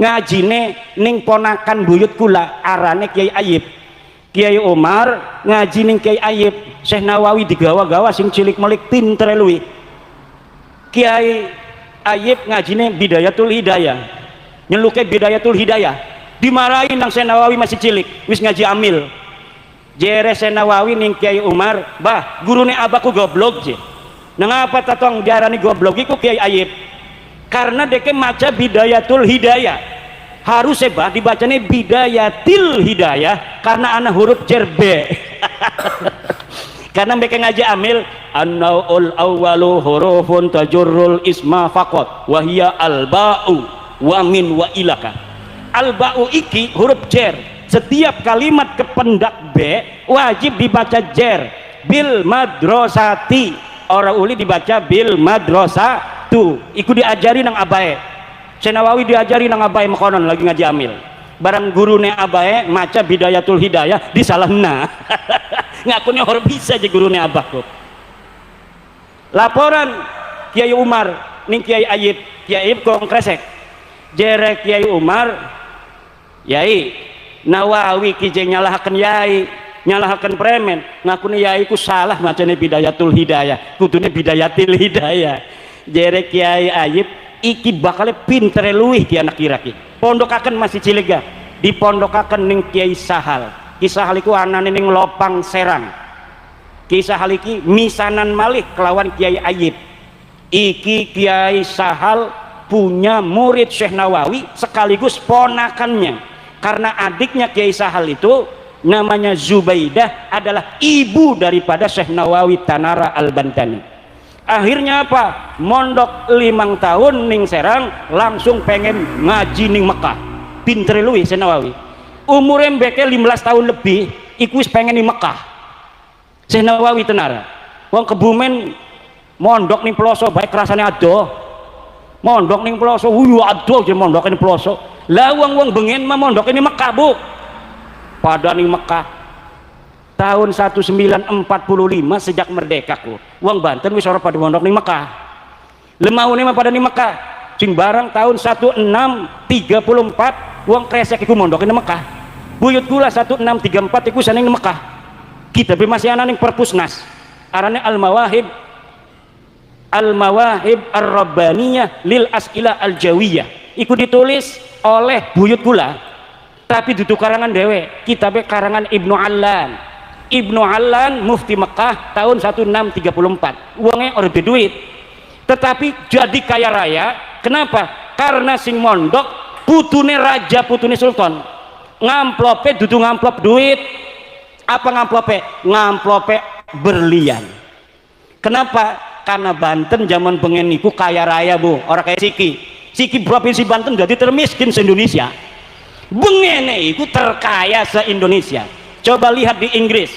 ngajine ning ponakan buyut kula arane Kiai Ayib. Kiai Umar ngaji ning Kiai Ayib, Syekh Nawawi digawa-gawa sing cilik melik pinter luwi. Kiai Ayib ngajine Bidayatul Hidayah, nyeluke Bidayatul Hidayah dimarahin nang Syekh Nawawi masih cilik wis ngaji amil. Jere Syekh Nawawi ning Kiai Umar, "Bah, gurune abahku goblok je." Nengapa tatong diarani goblok iku Kiai Ayib? Karena deke maca Bidayatul Hidayah. Harus sebah dibacanya Bidayatil Hidayah karena anak huruf jerbe. Karena mereka ngaji amil an-naul awwalu hurufun tajurrul isma faqat wa hiya al-ba'u wa min wa ilaka. Al-ba'u iki huruf jer. Setiap kalimat kependak B wajib dibaca jer. Bil madrasati orang uli dibaca bil madrasah tuh ikut diajari nang abae. Senawawi diajari nang abae mekonon lagi ngaji amil barang gurune abae maca Bidayatul Hidayah disalahna. Ngakunya orang bisa aja gurune abahku. Laporan Kiai Umar ning Kiai Ayib, Kiai Ayib kong kresek jere Kiai Umar, Yai Nawawi kijeng nyalahkan Yai, nyalahkan premen, ngakuni Yai ku salah macane Bidayatul Hidayah, kudune Bidayatil Hidayah. Jere Kiai Ayib iki bakal pinter luwih ki anak kira-ki. Pondokaken masih cilik ga, dipondokaken ning Kiai Sahal. Ki Sahal iku anane ning Lopang Serang. Ki Sahal iki misanan malih kelawan Kiai Ayib. Iki Kiai Sahal punya murid Syekh Nawawi sekaligus ponakannya. Karena adiknya Kiai Sahal itu namanya Zubaidah adalah ibu daripada Syekh Nawawi Tanara Al-Bantani. Akhirnya apa? Mondok 5 tahun ning Serang langsung pengen ngaji ning Mekah. Pinter luwih Syekh Nawawi. Umure mbeke 15 tahun lebih iku wis pengen ning Mekah. Syekh Nawawi Tanara. Wong Kebumen mondok ning Ploso baik rasane adoh. Mondok ning Ploso adoh je mondok ning Ploso. Lah wong-wong bengen mah mondok ning Mekah, Bu. Pada ning Mekah tahun 1945 sejak merdeka ku uang Banten wis ora pada mondok ning Mekah. Lemaune mah pada ning Mekah. Sing barang tahun 1634 uang kresek iku mondok ning Mekah. Buyut kula 1634 iku saneng ning Mekah. Kita be masih ana ning Perpusnas. Arane Al-Mawahib Ar-Rabbaniyah lil As'ila Al-Jawiyah. Iku ditulis oleh buyut kula. Tapi duduk karangan dewe, kitabnya karangan Ibnu Allan. Ibnu Allan mufti Mekah tahun 1634. Uangnya orang berduit, tetapi jadi kaya raya. Kenapa? Karena sing mondok putune raja, putune sultan. Ngamplope dudu ngamplop duit. Apa ngamplope? Ngamplope berlian. Kenapa? Karena Banten zaman bengen niku kaya raya, Bu. Orang kayak Siki provinsi Banten jadi termiskin se-Indonesia. Bengene itu terkaya se-Indonesia. Coba lihat di Inggris,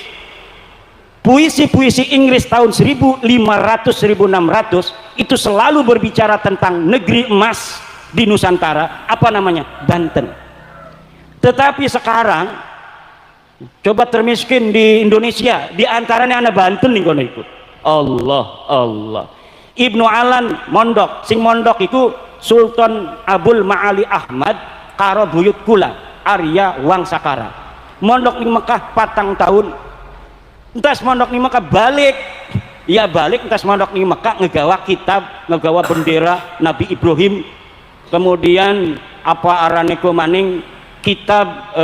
puisi-puisi Inggris tahun 1500-1600 itu selalu berbicara tentang negeri emas di Nusantara, apa namanya? Banten. Tetapi sekarang coba termiskin di Indonesia, di antaranya anak Banten nih kono ikut. Allah. Ibnu Allan mondok, sing mondok itu Sultan Abul Ma'ali Ahmad karo buyut kula Arya Wangsakara. Mondok ning Mekah 4 tahun. Entas mondok ning Mekah balik. Ya balik entas mondok ning Mekah ngegawa kitab, ngegawa bendera Nabi Ibrahim. Kemudian apa araniku maning kitab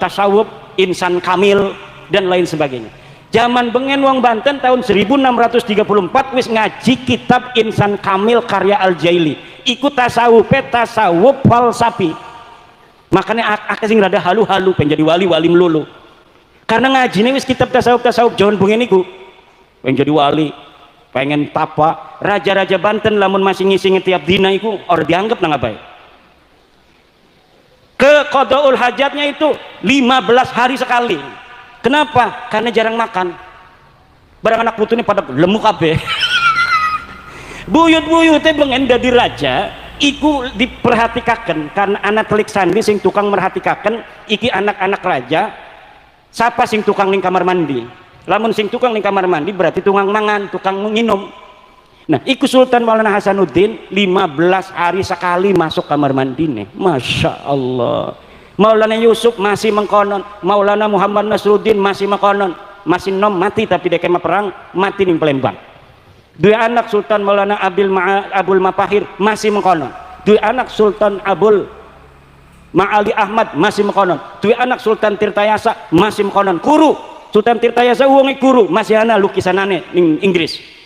tasawuf Insan Kamil dan lain sebagainya. Zaman bengen wong Banten tahun 1634 wis ngaji kitab Insan Kamil karya Al-Jaili. Iku tasawuf falsafi. Makanya akeh sing rada halu-halu pengen jadi wali melulu. Karena ngajine wis kitab tasawuf jaman bengen iku. Pengen jadi wali, pengen tapa. Raja-raja Banten lamun masih ngisi tiap dina iku ora dianggap nang apa. Ke qadaul hajatnya itu 15 hari sekali. Kenapa? Karena jarang makan. Barang anak putu ini pada lemu kabeh. Buyut-buyutnya bengen dadi raja iku diperhatikaken karena anak telik sandi sing tukang merhatikaken iki anak-anak raja. Siapa sing tukang ning kamar mandi? Lamun sing tukang ning kamar mandi berarti tukang mangan, tukang minum. Nah, iku Sultan Maulana Hasanuddin 15 hari sekali masuk kamar mandi nih. Masya Allah. Maulana Yusuf masih mengkonon, Maulana Muhammad Nasruddin masih mengkonon, masih nom mati tapi dia kema perang mati ning Palembang. Dua anak Sultan Maulana Abul Mapahir masih mengkonon. Dua anak Sultan Abul Ma'ali Ahmad masih mengkonon. Dua anak Sultan Tirtayasa masih mengkonon. Guru Sultan Tirtayasa wonge guru masih ana lukisanane ning Inggris.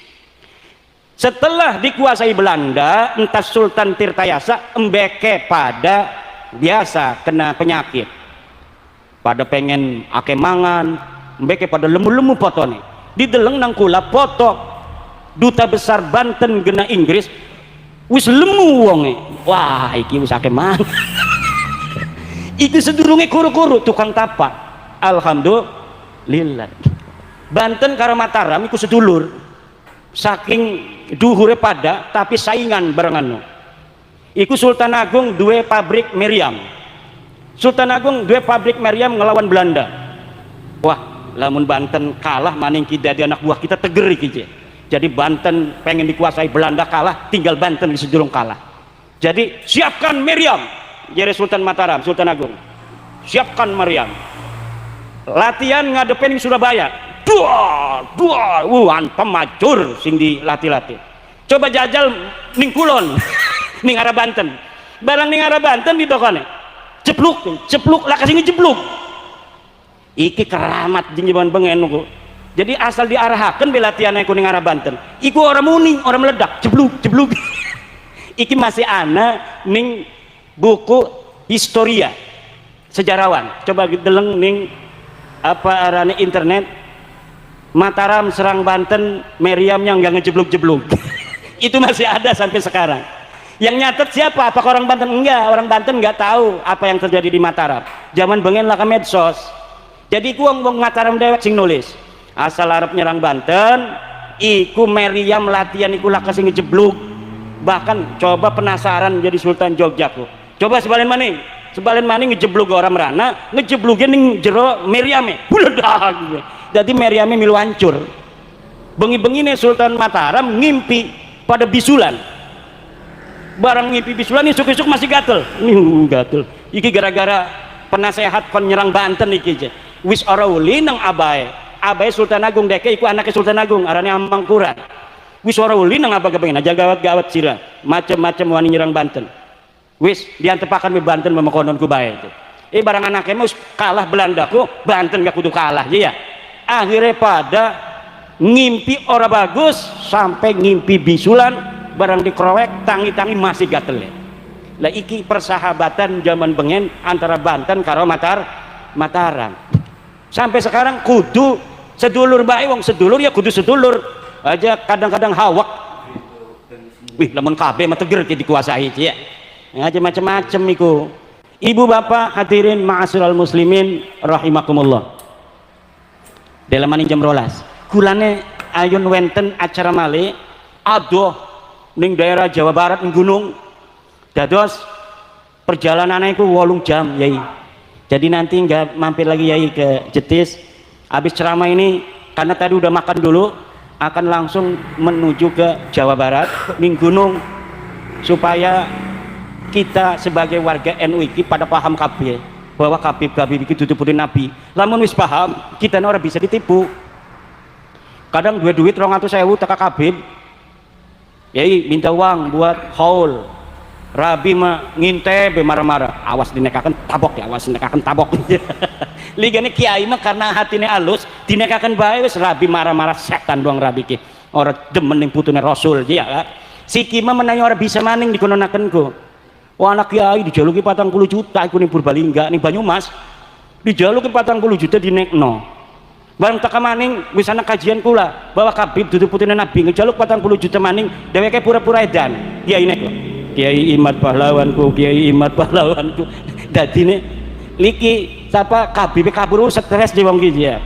Setelah dikuasai Belanda, entah Sultan Tirtayasa embeke pada biasa kena penyakit. Pada pengen ake mangan, embeke pada lemu-lemu potone. Dideleng nang kula foto duta besar Banten gena Inggris wis lemu wonge. Wah, iki wis ake mangan. Itu sedurunge kuru-kuru tukang tapak. Alhamdulillah. Banten karo Mataram iku sedulur. Saking duhure pada tapi saingan barengan. Iku Sultan Agung dua pabrik meriam. Sultan Agung dua pabrik meriam ngelawan Belanda. Wah, lamun Banten kalah maning kita di anak buah kita teger iki. Jadi Banten pengen dikuasai Belanda kalah, tinggal Banten di sedurung kalah. Jadi siapkan meriam. Jadi Sultan Mataram, Sultan Agung. Siapkan meriam. Latihan ngadepin Surabaya. Dua, pemacur sing dilatih-latih. Coba jajal ning kulon, ning arah Banten. Barang ning arah Banten di tokone. Cepluk, lah kasih ngejepluk. Iki keramat jinjiban bengen ku. Jadi asal diarahaken be latihannya ku ning arah Banten. Iku orang muni, orang meledak, jebluk. Iki masih ana ning buku historia sejarawan. Coba deleng ning apa arane internet. Mataram serang Banten, meriamnya nggak ngejebluk-jebluk. Itu masih ada sampai sekarang. Yang nyatet siapa? Apakah orang Banten? Enggak, orang Banten nggak tahu apa yang terjadi di Mataram. Zaman bengen lah ke medsos. Jadi ku wong Mataram dewek sing nulis. Asal Arab nyerang Banten, iku meriam latihan iku lah kasih ngejebluk. Bahkan coba penasaran jadi Sultan Jogja ku. Coba sebalen maning ngejebluk orang merana, ngejeblukin ning jero meriame. Buledak. Jadi meriamnya milu hancur. Bengi-bengi nih Sultan Mataram ngimpi pada bisulan. Barang ngimpi bisulan isuk-isuk masih gatel. Gatel. Iki gara-gara penasehat kon nyerang Banten iki. Wis ora uli nang abae. Abae Sultan Agung deke iku anaknya Sultan Agung arane Amangkuran. Wis ora uli nang abah kepengen aja gawat-gawat sira. Macem-macem wani nyerang Banten. Wis diantepakan be Banten memekonon ku bae itu. Barang anaknya mus kalah Belanda ku, Banten gak kudu kalah ya. Akhirnya pada ngimpi ora bagus sampai ngimpi bisulan barang dikerowek tangi-tangi masih gatel. Lah iki persahabatan zaman bengen antara Banten karo Mataram. Sampai sekarang kudu sedulur bae wong sedulur ya kudu sedulur. Aja kadang-kadang hawak. Wih, lamun kabeh mah teger dikuasai ya. Aja macam-macam iku. Ibu bapak hadirin ma'asyiral muslimin rahimakumullah. Dalam maning jam rolas kulane ayun wenten acara male adoh ning daerah Jawa Barat ning gunung dados perjalanannya itu 8 jam yai. Jadi nanti nggak mampir lagi yai ke Jetis habis ceramah ini karena tadi udah makan dulu akan langsung menuju ke Jawa Barat ning gunung supaya kita sebagai warga NU iki pada paham kabeh bahwa Habib iki ditutupi Nabi. Lamun wis paham, kita ora bisa ditipu. Kadang duit 200.000 teka Habib. Yai minta uang buat haul. Rabi mah nginte be marah-marah, awas dinekakan tabok ya, awas dinekakan tabok. Ligane kiai mah karena hatine alus dinekakan bae wis Rabi marah-marah, setan doang Rabi ki ora demen ning putune Rasul ya. Siki mah menanya ora bisa maning dikononakenku. Wah anak kiai dijaluki 40 juta iku ning Purbalingga ning Banyumas. Dijaluki 40 juta dinekno. Bareng teka maning wis ana kajian kula bahwa Habib dudu putune Nabi ngejaluk 40 juta maning dheweke pura-pura edan. Kiai nek Kiai Imad pahlawanku, Kiai Imad pahlawanku. Dadine liki sapa Habib kabur stres di wong iki ya.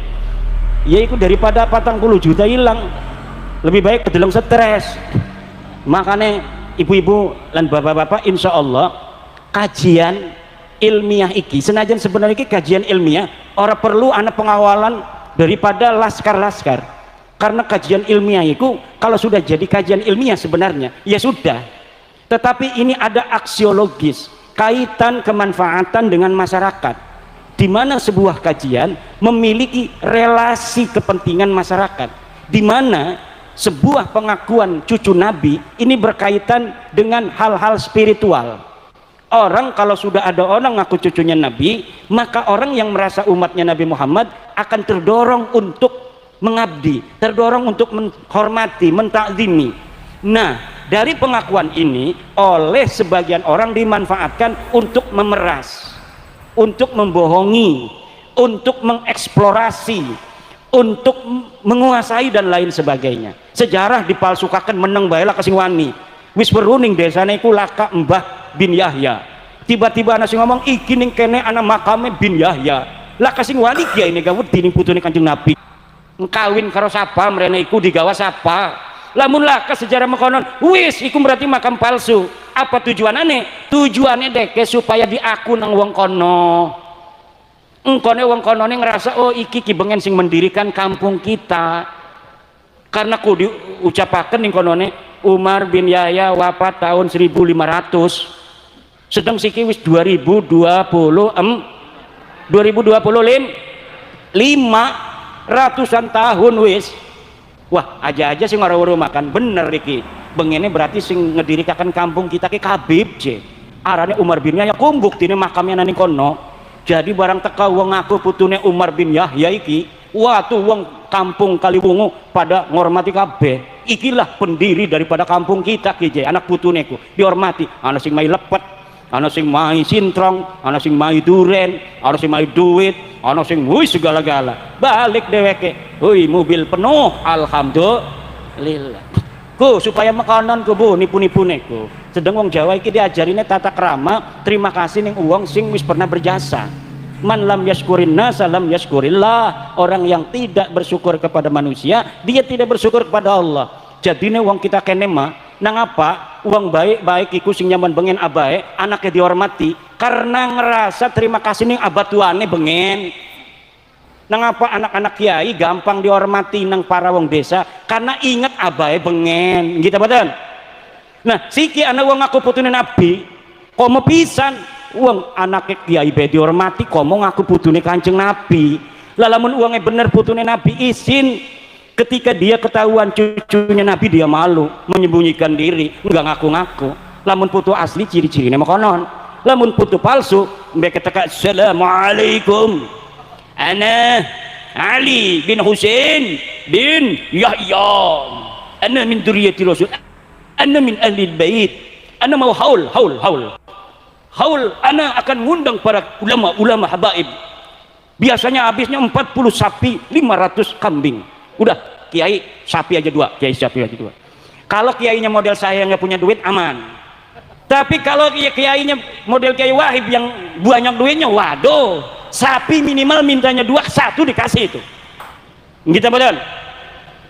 Ya iku daripada 40 juta hilang. Lebih baik kedeleng stres. Makanya ibu-ibu dan bapak-bapak insya Allah kajian ilmiah iki senajan sebenarnya iki kajian ilmiah orang perlu anak pengawalan daripada laskar-laskar, karena kajian ilmiah itu kalau sudah jadi kajian ilmiah sebenarnya ya sudah, tetapi ini ada aksiologis kaitan kemanfaatan dengan masyarakat, di mana sebuah kajian memiliki relasi kepentingan masyarakat, di mana sebuah pengakuan cucu Nabi ini berkaitan dengan hal-hal spiritual. Orang kalau sudah ada orang ngaku cucunya Nabi, maka orang yang merasa umatnya Nabi Muhammad akan terdorong untuk mengabdi, terdorong untuk menghormati, mentakzimi. Nah, dari pengakuan ini oleh sebagian orang dimanfaatkan untuk memeras, untuk membohongi, untuk mengeksplorasi, untuk menguasai dan lain sebagainya. Sejarah dipalsukakan meneng bae lah kasing wani. Wis weruning desane iku laka Mbah bin Yahya. Tiba-tiba ana sing ngomong iki ning kene ana makame bin Yahya. Lah kasing wani kiai ini gawut dining putune Kanjeng Nabi. Kawin karo sapa mrene iku digawa sapa. Lamun laka sejarah mekonon wis iku berarti makam palsu. Apa tujuanane? Tujuannya deke supaya diaku nang wong kono. Engkone wong konone ngerasa oh iki ki bengen sing mendirikan kampung kita. Karena ku diucapaken ning konone Umar bin Yahya wafat tahun 1500. Sedang siki wis 2025 ratusan tahun wis. Wah, aja-aja sing ora-ora makan bener iki. Bengene berarti sing ngedirikan kampung kita ki Habib je. Arane Umar bin Yahya kumbuk dine makamnya nang kono. Jadi barang teka wong ngaku putune Umar bin Yahya iki, wah tuh wong kampung Kaliwungu pada ngormati kabeh. Ikilah pendiri daripada kampung kita ki anak putune ku dihormati. Ana sing mai lepet, ana sing mai sintrong, ana sing mai duren, ana sing mai duit, ana sing wis segala-gala. Balik dheweke, hoi mobil penuh alhamdulillah. Ku supaya makanan ku bu nipu-nipune ku. Sedang wong Jawa iki diajarine tata krama, terima kasih ning wong sing wis pernah berjasa. Man lam yaskurin nas lam yaskurillah. Orang yang tidak bersyukur kepada manusia, dia tidak bersyukur kepada Allah. Jadine wong kita kene mah nang apa? Wong baik-baik iku sing nyaman bengen abae, anaknya dihormati karena ngerasa terima kasih ning abah tuane bengen. Nang apa anak-anak kiai gampang dihormati nang para wong desa karena ingat abae bengen. Gitu betul? Nah, siki anak wong ngaku putune Nabi, komo pisan wong anake kiai bae dihormati komo ngaku putune Kanjeng Nabi. Lah lamun wonge bener putune Nabi izin, ketika dia ketahuan cucunya Nabi dia malu, menyembunyikan diri, enggak ngaku-ngaku. Lamun putu asli ciri-cirine makonon. Lamun putu palsu mbek keteka assalamualaikum. Ana Ali bin Husain bin Yahya. Ana min dzurriyyati Rasul. Ana min ahli bait. Ana mau haul. Ana akan ngundang para ulama habaib. Biasanya habisnya 40 sapi, 500 kambing. Udah, kiai sapi aja 2, kiai sapi aja 2. Kalau kiainya model saya nggak punya duit aman. Tapi kalau kiainya model kiai Wahib yang banyak duitnya, waduh, sapi minimal mintanya 2, 1 dikasih itu. Gitu betul.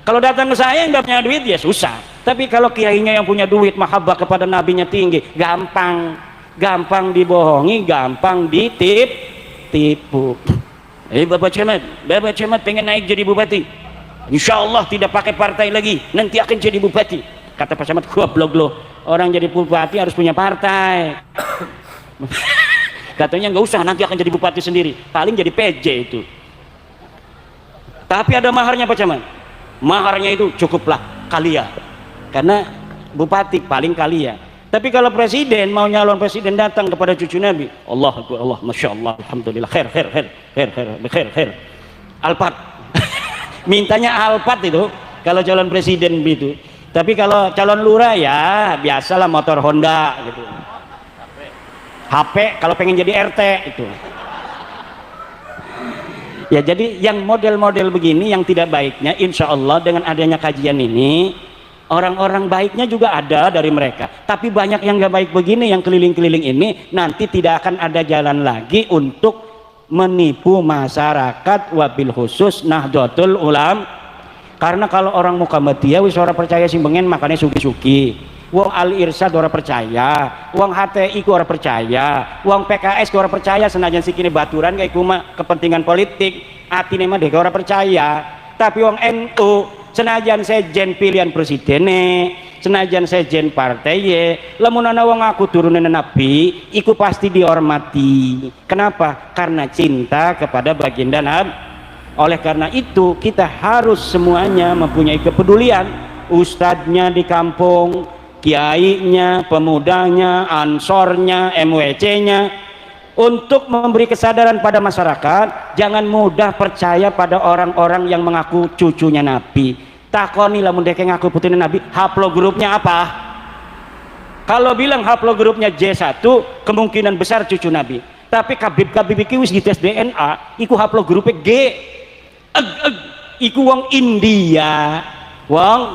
Kalau datang ke saya yang nggak punya duit ya susah. Tapi kalau kiainya yang punya duit, mahabbah kepada nabinya tinggi, gampang dibohongi, gampang tipu. Bapak Camat pengen naik jadi bupati. Insya Allah tidak pakai partai lagi, nanti akan jadi bupati. Kata Pak Camat, goblok loh, orang jadi bupati harus punya partai. Katanya nggak usah, nanti akan jadi bupati sendiri, paling jadi PJ itu. Tapi ada maharnya Pak Camat. Maharnya itu cukuplah kalia, karena bupati paling kalia. Tapi kalau presiden mau nyalon presiden datang kepada cucu Nabi, Allah, masya Allah, alhamdulillah, khair, Alphard, mintanya Alphard itu kalau calon presiden gitu. Tapi kalau calon lurah ya biasalah motor Honda gitu. HP kalau pengen jadi RT itu. Ya jadi yang model-model begini yang tidak baiknya, insya Allah dengan adanya kajian ini orang-orang baiknya juga ada dari mereka, tapi banyak yang gak baik begini yang keliling-keliling ini, nanti tidak akan ada jalan lagi untuk menipu masyarakat, wabil khusus Nahdlatul Ulama. Karena kalau orang Muhammadiyah wis ora percaya sing bengen makanya suki-suki, wong Al-Irsyad ora percaya, wong HTI ku ora percaya, wong PKS ku ora percaya, senajan sikine baturan kayak kuma kepentingan politik, atine mah dek ora percaya. Tapi wong NU senajan sejen pilihan presiden, senajan sejen partai, lamun ana wong aku turunan Nabi, iku pasti dihormati. Kenapa? Karena cinta kepada baginda Nabi. Oleh karena itu kita harus semuanya mempunyai kepedulian, ustadznya di kampung, kiainya, pemudanya, ansornya, MWC-nya, untuk memberi kesadaran pada masyarakat. Jangan mudah percaya pada orang-orang yang mengaku cucunya Nabi. Takoni lamun deke ngaku putunya Nabi, haplogrupnya apa? Kalau bilang haplogrupnya J1, kemungkinan besar cucu Nabi. Tapi Kabib iki wis dites DNA, iku haplogrupnya G. Iku wong India, wong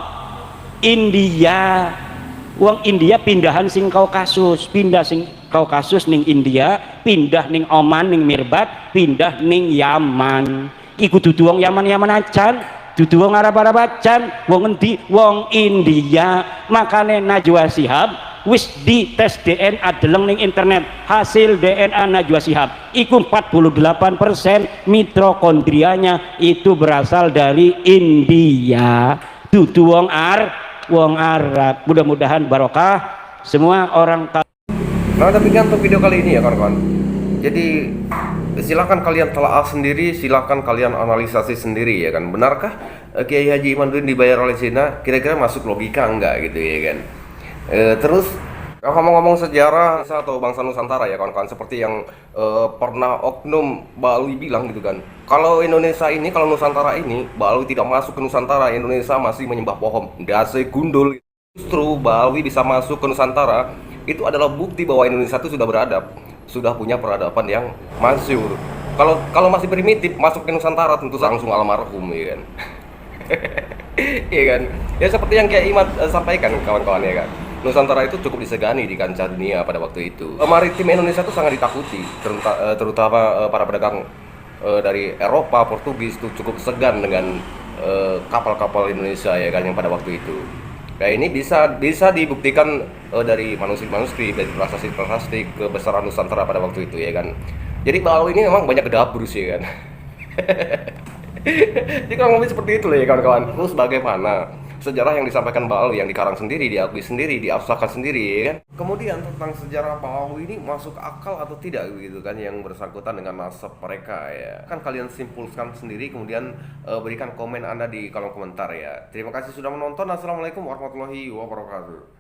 India pindahan sing Kaukasus, pindah sing Kaukasus ning India, pindah ning Oman ning Mirbat, pindah ning Yaman. Iku dudu wong Yaman acan, dudu wong Arab acan, wong endi? Wong India. Makane Najwa Shihab wis di tes DNA deleng ning internet, hasil DNA Najwa Shihab iku 48% mitokondrianya itu berasal dari India, dudu wong Arab. Mudah-mudahan barokah semua orang. Nah, demikian untuk video kali ini ya kawan-kawan. Jadi silakan kalian telaah sendiri, silakan kalian analisasi sendiri ya kan. Benarkah Kiai Haji Imanuddin dibayar oleh Cina? Kira-kira masuk logika enggak gitu ya kan. Terus kalau ngomong-ngomong sejarah atau bangsa Nusantara ya kawan-kawan, seperti yang pernah oknum Ba'alwi bilang gitu kan, kalau Indonesia ini, kalau Nusantara ini, Ba'alwi tidak masuk ke Nusantara, Indonesia masih menyembah pohon, dase gundul. Justru Ba'alwi bisa masuk ke Nusantara, itu adalah bukti bahwa Indonesia itu sudah beradab, sudah punya peradaban yang masyhur. Kalau masih primitif masuk ke Nusantara tentu langsung almarhum ya kan. Iya kan, ya seperti yang Kiai Imad sampaikan kawan-kawan ya kan, Nusantara itu cukup disegani di kancah dunia pada waktu itu. Maritim Indonesia itu sangat ditakuti, terutama para pedagang dari Eropa, Portugis itu cukup segan dengan kapal-kapal Indonesia ya kan yang pada waktu itu. Nah ini bisa dibuktikan dari manuskrip, dari prasasti kebesaran Nusantara pada waktu itu ya kan. Jadi Ba'alwi ini memang banyak kedabrus ya kan. Jadi kalau ngomong seperti itu lah ya kawan-kawan. Terus bagaimana sejarah yang disampaikan Ba'alwi, yang dikarang sendiri, diakui sendiri, diabstrakkan sendiri ya kan. Kemudian tentang sejarah Ba'alwi ini masuk akal atau tidak gitu kan, yang bersangkutan dengan nasab mereka ya. Kan kalian simpulkan sendiri, kemudian berikan komen Anda di kolom komentar ya. Terima kasih sudah menonton. Assalamualaikum warahmatullahi wabarakatuh.